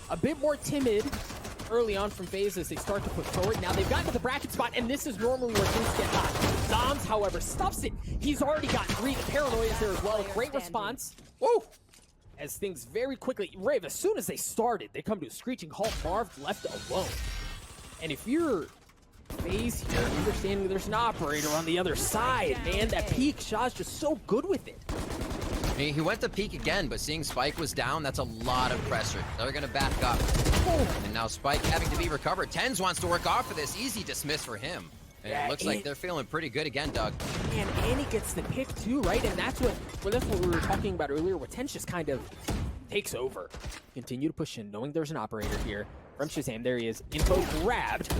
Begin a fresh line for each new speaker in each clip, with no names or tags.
a bit more timid early on from FaZe as they start to push forward. Now they've gotten to the bracket spot, and this is normally where things get hot. Zombs, however, stops it. He's already got 3. The paranoia is there as well. Great response. Woo! As things very quickly, Riv, as soon as they started, they come to a screeching halt. Marved left alone. And if you're FaZe here, understanding there's an operator on the other side, man, that peek shot's just so good with it.
He went to peek again, but seeing Spike was down, that's a lot of pressure. They're gonna back up. And now Spike having to be recovered. tenz wants to work off of this. Easy dismiss for him. And
Yeah,
it looks like they're feeling pretty good again, Doug.
And he gets the pick too, right? And that's what we were talking about earlier, where tenz just kind of takes over. Continue to push in, knowing there's an operator here. From Shazam, there he is. Info grabbed.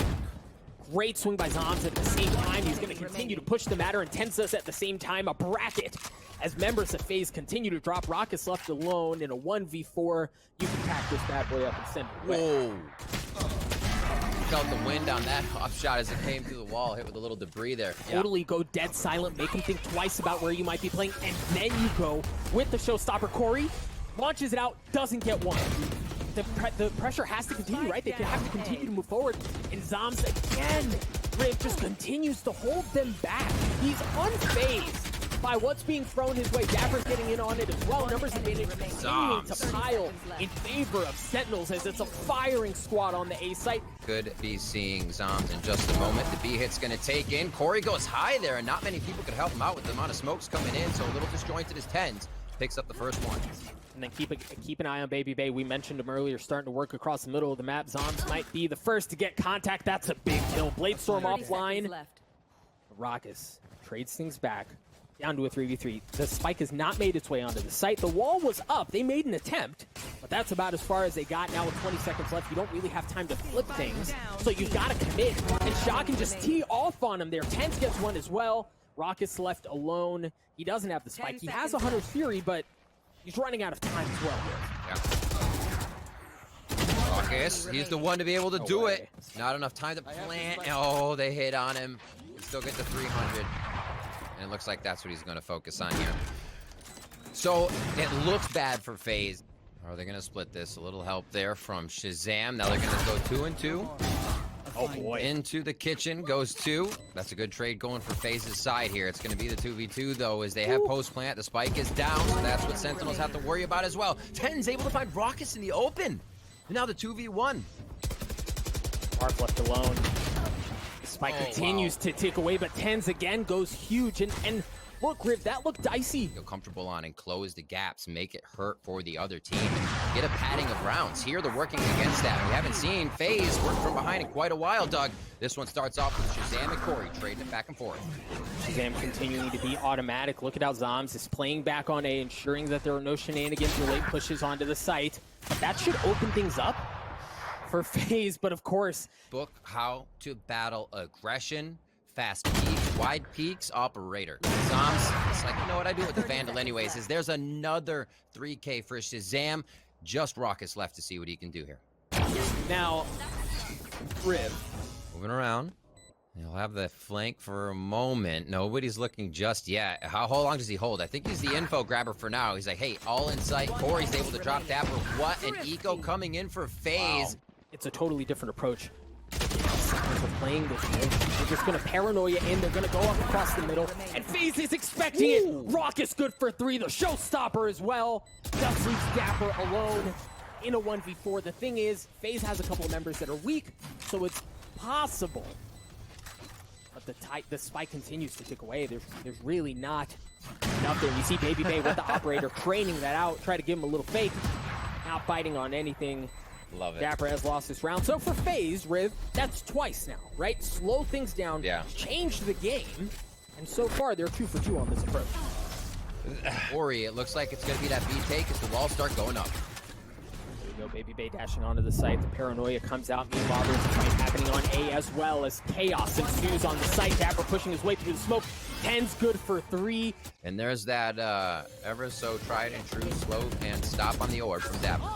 Great swing by Zombs at the same time. He's going to continue to push the matter, and tenz does at the same time a bracket. As members of FaZe continue to drop, rawkus left alone in a 1v4. You can pack this bad boy up and send it away.
Whoa. Felt the wind on that hop shot as it came through the wall, hit with a little debris there.
Totally go dead silent, make him think twice about where you might be playing, and then you go with the showstopper. Corey launches it out, doesn't get one. The pressure has to continue, right? They have to continue to move forward. And Zombs again, Riv just continues to hold them back. He's unfazed by what's being thrown his way. Dapper's getting in on it as well. Numbers advantage continuing to pile in favor of Sentinels as it's a firing squad on the A site.
Could be seeing Zombs in just a moment. The B hit's gonna take in. Corey goes high there, and not many people could help him out with the amount of smokes coming in, so a little disjointed as tenz. Picks up the first one.
And then keep an eye on babybay. We mentioned him earlier, starting to work across the middle of the map. Zombs might be the first to get contact. That's a big kill. Bladestorm offline. rawkus trades things back down to a 3v3. The spike has not made its way onto the site. The wall was up. They made an attempt, but that's about as far as they got. Now with 20 seconds left, you don't really have time to flip things, so you've got to commit. And Shaw can just tee off on him there. tenz gets one as well. rawkus left alone. He doesn't have the spike. He has a Hunter's Fury, but he's running out of time as well here.
rawkus, he's the one to be able to do it. Not enough time to plant. Oh, they hit on him. He still get the 300. And it looks like that's what he's going to focus on here. So it looks bad for FaZe. Are they going to split this? A little help there from Shazam. Now they're going to go 2 and 2.
Oh boy.
Into the kitchen goes 2. That's a good trade going for FaZe's side here. It's going to be the 2v2 though, as they have post plant. The spike is down, so that's what Sentinels have to worry about as well. tenz able to find rawkus in the open. And now the 2v1.
Marv left alone. The spike continues to tick away, but tenz again goes huge. And look, Riv, that looked dicey.
Feel comfortable on and close the gaps, make it hurt for the other team. And get a padding of rounds. Here they're working against that. We haven't seen FaZe work from behind in quite a while, Doug. This one starts off with Shazam and Corey trading it back and forth.
Shazam continuing to be automatic. Look at how Zombs is playing back on A, ensuring that there are no shenanigans or late pushes onto the site. That should open things up for FaZe, but of course.
Book how to battle aggression, fast peaks, wide peaks, operator. Zombs, it's like, you know what I do with the Vandal anyways, is there's another 3K for Shazam. Just rawkus left to see what he can do here.
Now, Riv.
Moving around. He'll have the flank for a moment. Nobody's looking just yet. How long does he hold? I think he's the info grabber for now. He's like, hey, all in sight. Corey's able to drop Dapper. What an eco coming in for FaZe.
Wow. It's a totally different approach. We're playing this game. They're just gonna paranoia in. They're gonna go up across the middle. And FaZe is expecting it. rawkus good for 3. The showstopper as well. Just leaves Dapper alone in a 1v4. The thing is, FaZe has a couple of members that are weak, so it's possible. But the spike continues to tick away. There's really not nothing. You see babybay with the operator training that out, try to give him a little fake. Not biting on anything.
Love it.
Dapper has lost this round. So for FaZe, Riv, that's twice now, right? Slow things down, change the game, and so far they're 2 for 2 on this approach.
Ori, it looks like it's going to be that B take as the walls start going up.
There you go, babybay dashing onto the site. The paranoia comes out. Meanwhile, there's a fight happening on A as well as chaos ensues on the site. Dapper pushing his way through the smoke. tenz good for 3.
And there's that ever so tried and true slow and stop on the orb from Dapper.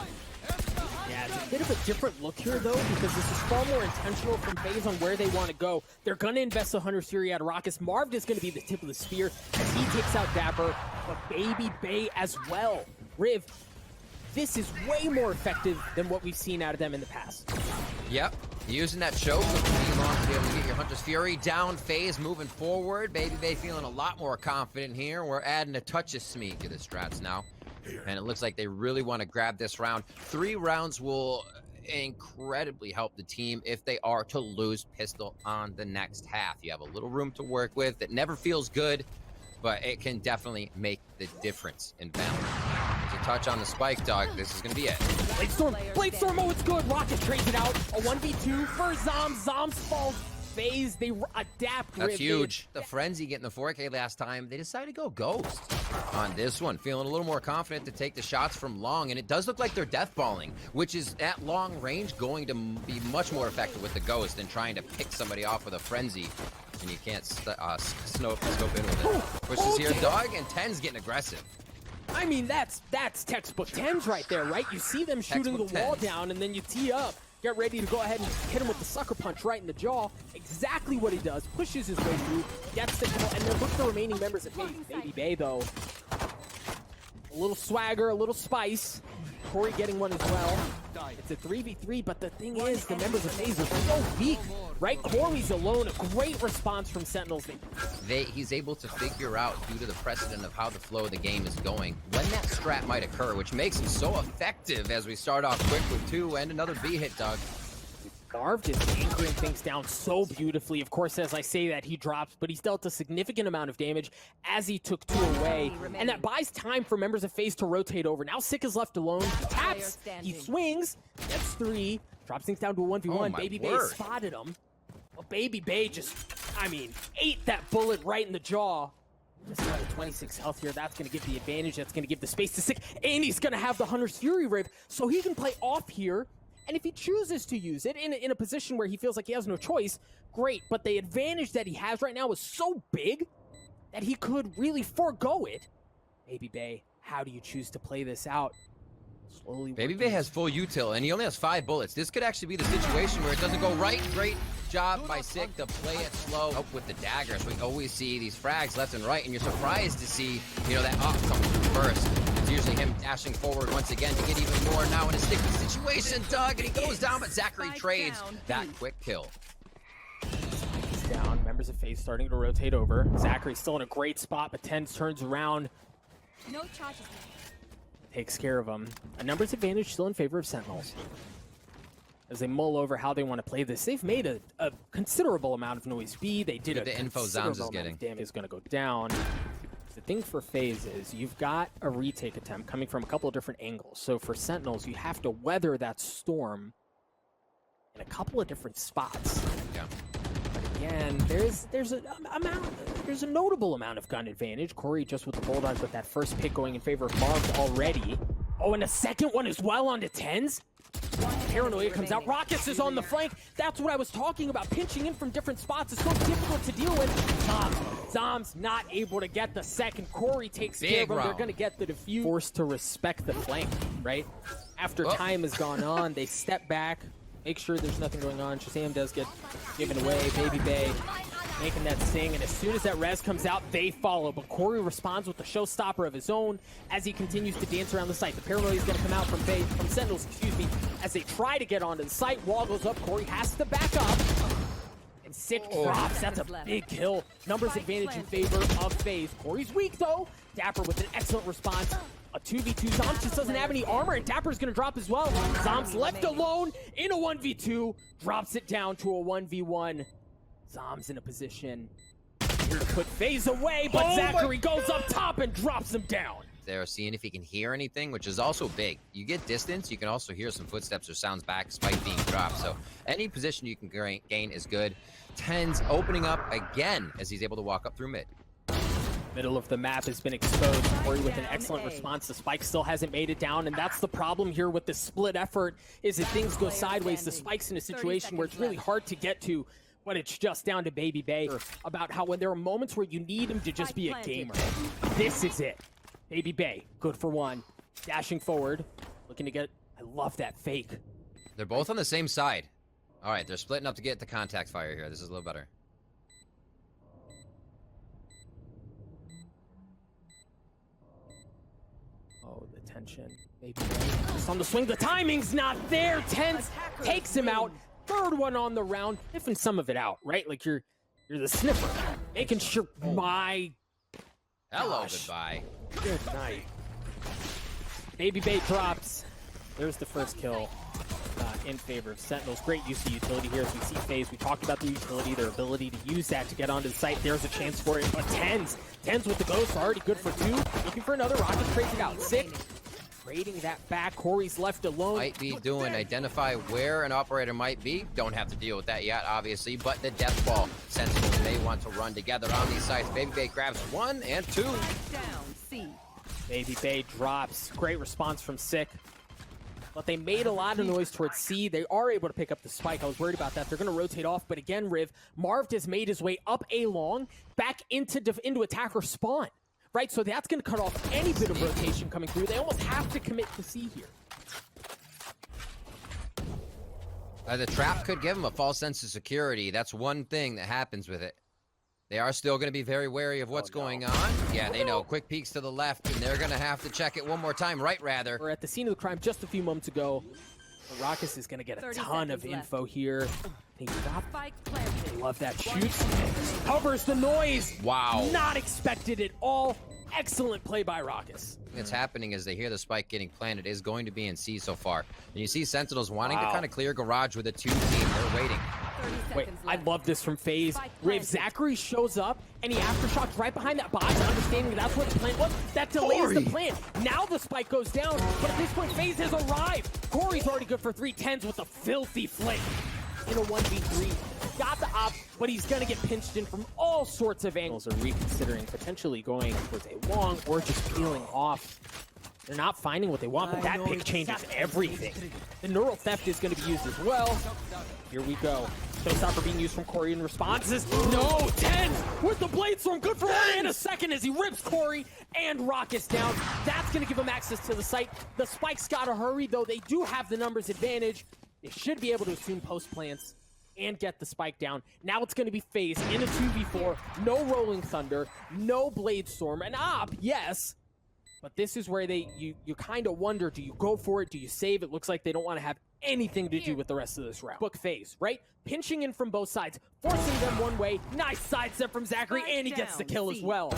Yeah, it's a bit of a different look here, though, because this is far more intentional from FaZe on where they want to go. They're going to invest the Hunter's Fury out of rawkus. Marved is going to be the tip of the spear as he takes out Dapper, but babybay as well. Riv, this is way more effective than what we've seen out of them in the past.
Yep. Using that choke with the long to be able to get your Hunter's Fury down. FaZe moving forward. babybay feeling a lot more confident here. We're adding a touch of smeek to the strats now. And it looks like they really want to grab this round. 3 rounds will incredibly help the team if they are to lose pistol on the next half. You have a little room to work with. It never feels good, but it can definitely make the difference in Valorant. There's a touch on the spike, dog. This is going to be it.
Bladestorm, oh, it's good. Rocket trades it out. A 1v2 for Zombs. Zombs falls. FaZe, they adapt.
That's huge. The Frenzy getting the 4K last time. They decided to go Ghost on this one. Feeling a little more confident to take the shots from long. And it does look like they're deathballing, which is at long range going to be much more effective with the Ghost than trying to pick somebody off with a Frenzy. And you can't scope in with it. Pushes here, dog, and tenz getting aggressive.
I mean, that's textbook tenz right there, right? You see them shooting the wall down, and then you tee up. Get ready to go ahead and hit him with the sucker punch right in the jaw. Exactly what he does. Pushes his way through, gets the kill, and then look at the remaining members of babybay, though. A little swagger, a little spice. Corey getting one as well. It's a 3v3, but the thing is, the members of FaZe are so weak, right? Corey's alone, a great response from Sentinels.
He's able to figure out, due to the precedent of how the flow of the game is going, when that strat might occur, which makes him so effective as we start off quick with 2 and another B hit, Doug.
Marved is anchoring things down so beautifully. Of course, as I say that, he drops, but he's dealt a significant amount of damage as he took 2 away. And that buys time for members of FaZe to rotate over. Now Sick is left alone. He taps, he swings, gets 3, drops things down to a 1v1. babybay spotted him. Well, babybay just, I mean, ate that bullet right in the jaw. Just got a 26 health here. That's going to give the advantage. That's going to give the space to Sick. And he's going to have the Hunter's Fury Rip, so he can play off here. And if he chooses to use it in a position where he feels like he has no choice, great. But the advantage that he has right now is so big that he could really forego it. babybay, how do you choose to play this out? Slowly.
babybay has full util, and he only has 5 bullets. This could actually be the situation where it doesn't go right. Great job by Sick to play it slow. Up with the daggers. We always see these frags left and right, and you're surprised to see, you know, that up come through first. It's usually him dashing forward once again to get even more now in a sticky situation, Doug, and he goes down, but Zachareee trades that quick kill.
He's down. Members of FaZe starting to rotate over. Zacharee's still in a great spot, but tenz turns around.
No charges.
Takes care of him. A numbers advantage still in favor of Sentinels. As they mull over how they want to play this, they've made a considerable amount of noise. They did
the info Zombs is getting.
Damage is going to go down. The thing for FaZe is you've got a retake attempt coming from a couple of different angles. So for Sentinels, you have to weather that storm in a couple of different spots.
Yeah.
But again, there's a notable amount of gun advantage. Corey just with the Bulldogs with that first pick going in favor of Marved already. Oh, and a second one as well onto tenz. Paranoia comes out. rawkus is on the flank. That's what I was talking about. Pinching in from different spots is so difficult to deal with. Zombs not able to get the second. Corey takes care of them. They're going to get the defuse. Forced to respect the flank, right? After time has gone on, they step back, make sure there's nothing going on. Shazam does get given away. babybay making that sting, and as soon as that res comes out, they follow. But Corey responds with a showstopper of his own as he continues to dance around the site. The paranoia is going to come out from Sentinels, as they try to get onto the site. Wall goes up. Corey has to back up. And Sick drops. That's a big kill. Numbers advantage in favor of FaZe. Corey's weak, though. Dapper with an excellent response. A 2v2. Zombs just doesn't have any armor, and Dapper's going to drop as well. Zombs left alone in a 1v2. Drops it down to a 1v1. Zombs in a position here to put FaZe away, but Zachareee goes up top and drops him down.
They're seeing if he can hear anything, which is also big. You get distance, you can also hear some footsteps or sounds back, spike being dropped. So any position you can gain is good. tenz opening up again as he's able to walk up through mid.
Middle of the map has been exposed. Corey with an excellent response. The spike still hasn't made it down, and that's the problem here with the split effort, is if things go sideways, the spike's in a situation where it's really hard to get to. But it's just down to babybay about how when there are moments where you need him to just be a gamer. This is it. babybay, good for one. Dashing forward, looking to get, I love that fake.
They're both on the same side. All right, they're splitting up to get the contact fire here. This is a little better.
Oh, the mention. Maybe just on the swing. The timing's not there. tenz takes him out. Third one on the round. Sniffing some of it out, right? Like you're the sniffer. Making sure my...
Hello,
Gosh.
goodbye.
Good night. babybay drops. There's the first kill in favor of Sentinels. Great use of utility here as we see FaZe. We talked about the utility, their ability to use that to get onto the site. There's a chance for it. But tenz with the ghost, already good for 2. Looking for another. rawkus trades it out. Sick. Trading that back. Corey's left alone.
Might be doing identify where an operator might be. Don't have to deal with that yet, obviously, but the death ball. Sentinels may want to run together on these sites. babybay grabs 1 and 2.
Down, C.
babybay drops. Great response from Sick. But they made a lot of noise towards C. They are able to pick up the spike. I was worried about that. They're going to rotate off. But again, Riv, marved has made his way up A long, back into attacker spawn. Right, so that's going to cut off any bit of rotation coming through. They almost have to commit to C here.
The trap could give them a false sense of security. That's one thing that happens with it. They are still going to be very wary of what's going on. Yeah, they know. Quick peeks to the left, and they're going to have to check it one more time. Right, rather.
We're at the scene of the crime just a few moments ago. rawkus is going to get a ton of info here. He got love that shoots. Covers the noise.
Wow.
Not expected at all. Excellent play by rawkus.
What's happening is they hear the spike getting planted. Is going to be in C so far. And you see Sentinels wanting to kind of clear garage with a 2 team. They're waiting.
Wait, I love this from FaZe. Riv, zachareee shows up, and he aftershocks right behind that box, understanding that's what the plan was. That delays the plan. Now the spike goes down, but at this point, FaZe has arrived. Corey's already good for 3. tenz with a filthy flick in a 1v3. Got the op, but he's going to get pinched in from all sorts of angles. Are reconsidering potentially going towards a long or just peeling off. They're not finding what they want, but that pick changes everything. The neural theft is going to be used as well. Here we go. Showstopper being used from Corey in responses. No, tenz with the blade storm. Good for 1 and a second as he rips Corey and rawkus down. That's going to give him access to the site. The spike's got to hurry, though. They do have the numbers advantage. They should be able to assume post plants and get the spike down. Now it's going to be FaZe in a 2v4. No rolling thunder, no blade storm. An op, yes. But this is where you kind of wonder, do you go for it? Do you save? It looks like they don't want to have anything to do with the rest of this round. Book FaZe, right? Pinching in from both sides, forcing them one way. Nice sidestep from zachareee, and he gets the kill as well.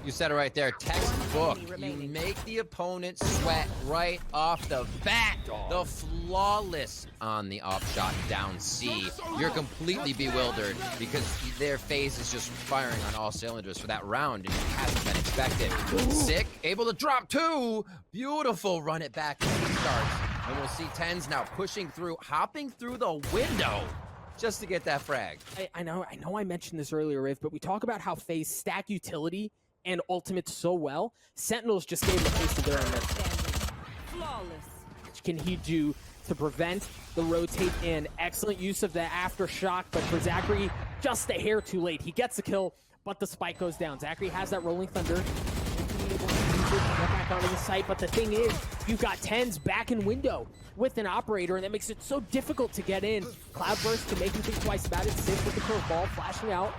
You said it right there, textbook. You make the opponent sweat right off the bat. The flawless on the off shot down C. You're completely bewildered because their FaZe is just firing on all cylinders for that round, and it hasn't been expected. Sick, able to drop 2. Beautiful, run it back as he starts. And we'll see tenz now pushing through, hopping through the window just to get that frag.
I know I mentioned this earlier, Riv, but we talk about how FaZe stack utility and ultimate so well. Sentinels just gave him a taste of their own medicine.
Flawless.
What can he do to prevent the rotate in? Excellent use of the aftershock, but for zachareee, just a hair too late. He gets the kill, but the spike goes down. zachareee has that rolling thunder. Get back onto the site, but the thing is, you've got tenz back in window with an operator, and that makes it so difficult to get in. Cloudburst to make him think twice about it. Sick with the curveball, flashing out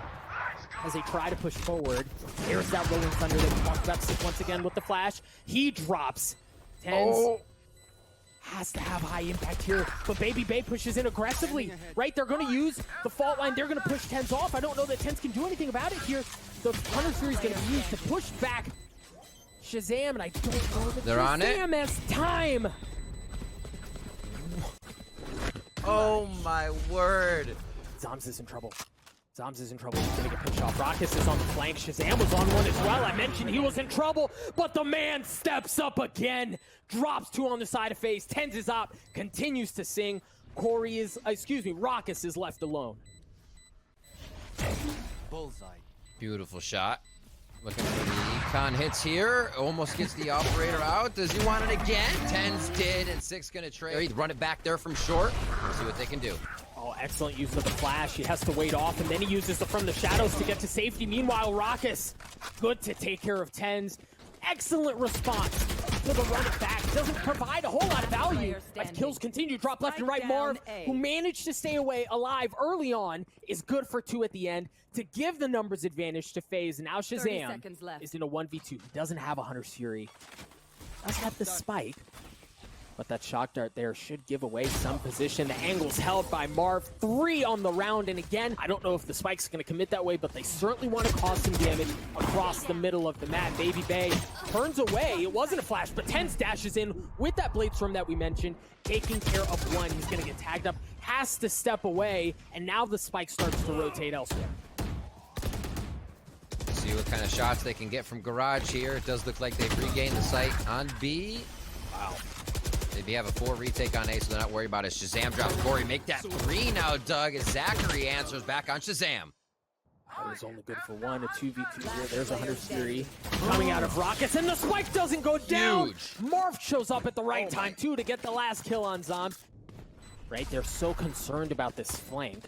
as they try to push forward. There's that rolling thunder that we talked about. Sick once again with the flash. He drops. tenz has to have high impact here, but babybay pushes in aggressively, right? They're going to use the fault line. They're going to push tenz off. I don't know that tenz can do anything about it here. The Hunter Series is going to be used to push back Shazam, and I don't know that
They're on it.
Shazam has time.
Oh my word.
zombs is in trouble. Zombs is in trouble. He's going to get pinched off. rawkus is on the flank. Shazam was on one as well. I mentioned he was in trouble, but the man steps up again. Drops 2 on the side of FaZe. tenz is up. Continues to sing. rawkus is left alone.
Bullseye.
Beautiful shot. Looking for the econ hits here. Almost gets the operator out. Does he want it again? tenz did, and Sick's gonna trade. He'd run it back there from short. We'll see what they can do.
Oh, excellent use of the flash. He has to wait off, and then he uses it from the shadows to get to safety. Meanwhile, rawkus, good to take care of tenz. Excellent response to the run it back. Doesn't provide a whole lot of value as kills continue. Drop left and right. Marv, who managed to stay alive early on, is good for 2 at the end to give the numbers advantage to FaZe. Now Shazam is in a 1v2. He doesn't have a Hunter's Fury. does have the spike. But that shock dart there should give away some position. The angle's held by Marv. 3 on the round, and again, I don't know if the spike's going to commit that way, but they certainly want to cause some damage across the middle of the map. babybay turns away. It wasn't a flash, but tenz dashes in with that blade storm that we mentioned, taking care of one. He's going to get tagged up, has to step away, and now the spike starts to rotate elsewhere.
See what kind of shots they can get from Garage here. It does look like they've regained the site on B. Wow. They have a 4 retake on A, so they're not worried about it. Shazam drops Corey. Make that 3 now, Doug, as Zachareee answers back on Shazam.
That was only good for 1, a 2v2 here. There's a Hunter's Fury coming out of rawkus, and the spike doesn't go down.
Huge.
Marv shows up at the right time, too, to get the last kill on zombs. Right, they're so concerned about this flank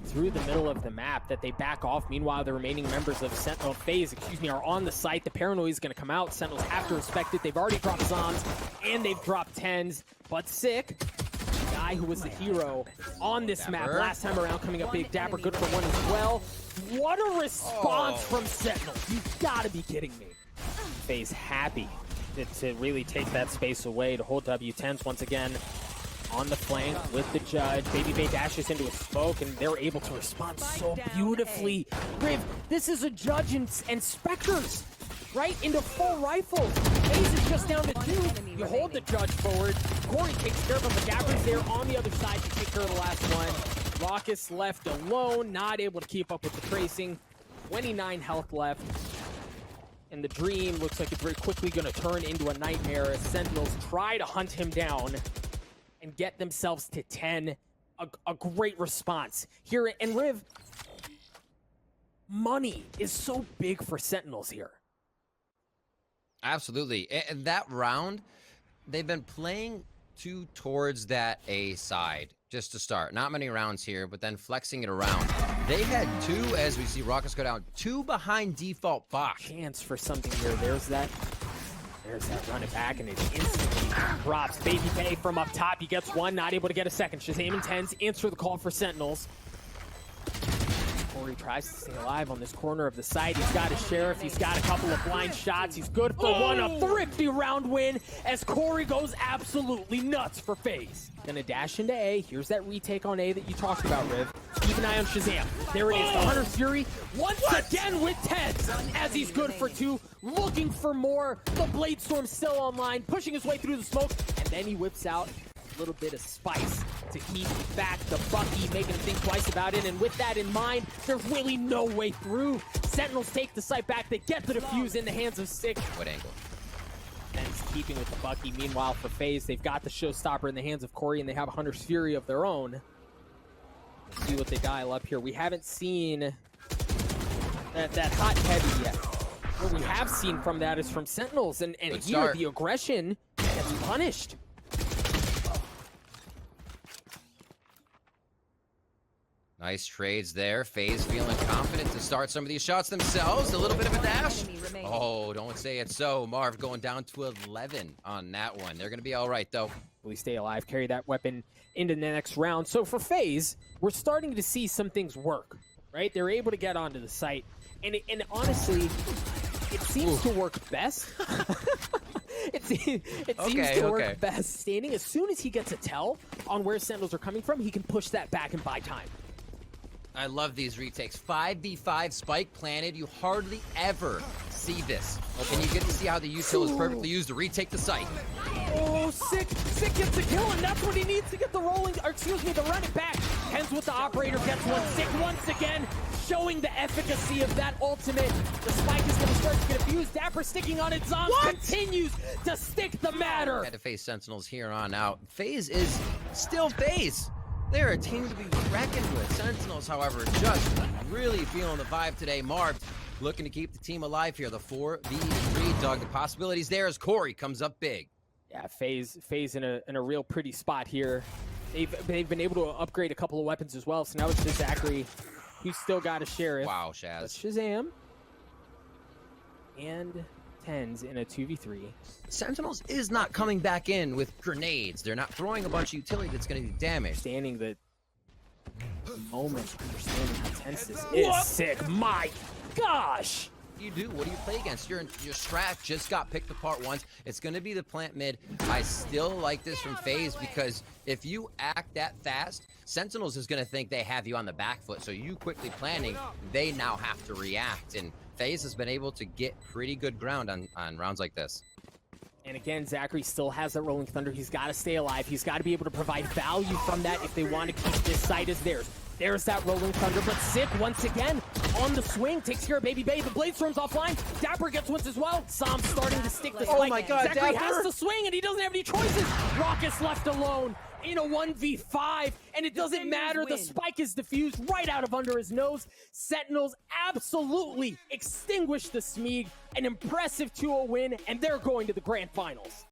through the middle of the map that they back off. Meanwhile, the remaining members of FAZE, are on the site. The paranoia is going to come out. Sentinels have to respect it. They've already dropped zombs, and they've dropped tenz. But sick, the guy who was the hero on this map last time around, coming up big. Dapper, good for 1 as well. What a response from Sentinels. You've got to be kidding me. FAZE happy to really take that space away to hold W. tenz once again on the flank with the judge. babybay dashes into a smoke, and they're able to respond so beautifully. Riv, this is a judge and specters, right? Into full rifles. FAZE is just down to 2. You hold the judge forward. Corey takes care of him, but Dapper's there on the other side to take care of the last one. rawkus left alone, not able to keep up with the tracing. 29 health left. And the dream looks like it's very quickly going to turn into a nightmare as Sentinels try to hunt him down and get themselves to 10. A great response here. And Riv, money is so big for Sentinels here.
Absolutely. And that round, they've been playing towards that A side just to start. Not many rounds here, but then flexing it around. They had 2, as we see rawkus go down, 2 behind default box.
Chance for something here. There's that run it back, and it instantly drops. babybay from up top. He gets 1, not able to get a second. Shazam and tenz answer the call for Sentinels. Corey tries to stay alive on this corner of the site. He's got his sheriff. He's got a couple of blind shots. He's good for 1. A thrifty round win as Corey goes absolutely nuts for FAZE. Gonna dash into A. Here's that retake on A that you talked about, Riv. Keep an eye on Shazam. There it is. The Hunter's Fury once again with tenz as he's good for 2. Looking for more. The Blade Storm still online, pushing his way through the smoke, and then he whips out a little bit of spice to keep back the Bucky, making him think twice about it. And with that in mind, there's really no way through. Sentinels take the site back. They get the defuse in the hands of Sick.
What angle?
Tenz keeping with the Bucky. Meanwhile, for FAZE, they've got the showstopper in the hands of Corey, and they have a Hunter's Fury of their own. Let's see what they dial up here. We haven't seen that hot heavy yet. What we have seen from that is from Sentinels, and here the aggression gets punished.
Nice trades there. FAZE feeling confident to start some of these shots themselves. A little bit of a dash. Oh, don't say it so. Marv going down to 11 on that one. They're going to be all right, though.
We stay alive, carry that weapon into the next round. So for FAZE, we're starting to see some things work, right? They're able to get onto the site. And honestly, it seems to work best. It seems to work best. Standing, as soon as he gets a tell on where Sentinels are coming from, he can push that back and buy time.
I love these retakes. 5v5 spike planted. You hardly ever see this. And you get to see how the util is perfectly used to retake the site.
Oh, Sick gets a kill, and that's what he needs to get the rolling, or excuse me, to run it back. tenz with the operator gets 1. Sick once again showing the efficacy of that ultimate. The spike is going to start to get abused. Dapper sticking on it. Zombs continues to stick the matter.
Had to face Sentinels here on out. FAZE is still FAZE. They're a team to be reckoned with. Sentinels, however, just really feeling the vibe today. Marved looking to keep the team alive here. The 4v3, Doug. The possibilities there as Corey comes up big.
Yeah, FAZE in a real pretty spot here. They've been able to upgrade a couple of weapons as well. So now it's just Zachareee, who's still got a sheriff.
Wow, Shaz.
But Shazam and tenz in a 2v3.
Sentinels is not coming back in with grenades. They're not throwing a bunch of utility that's going to do damage.
Understanding the moment, understanding how tense this is. Sick, my gosh!
do you do? What do you play against? Your strat just got picked apart once. It's going to be the plant mid. I still like this from FaZe because if you act that fast, Sentinels is going to think they have you on the back foot. So you quickly planning, they now have to react. And FaZe has been able to get pretty good ground on rounds like this.
And again, Zachareee still has that Rolling Thunder. He's got to stay alive. He's got to be able to provide value from that if they want to keep this site as theirs. There's that Rolling Thunder, but Sick, once again, on the swing, takes care of babybay. The Blade Storm's offline. Dapper gets ones as well. Zombs starting to stick the spike.
Oh my God,
Zachareee
Dapper
has to swing, and he doesn't have any choices. rawkus left alone in a 1v5, and it doesn't matter. The spike is diffused right out of under his nose. Sentinels absolutely extinguish the Smeeg. An impressive 2-0 win, and they're going to the grand finals.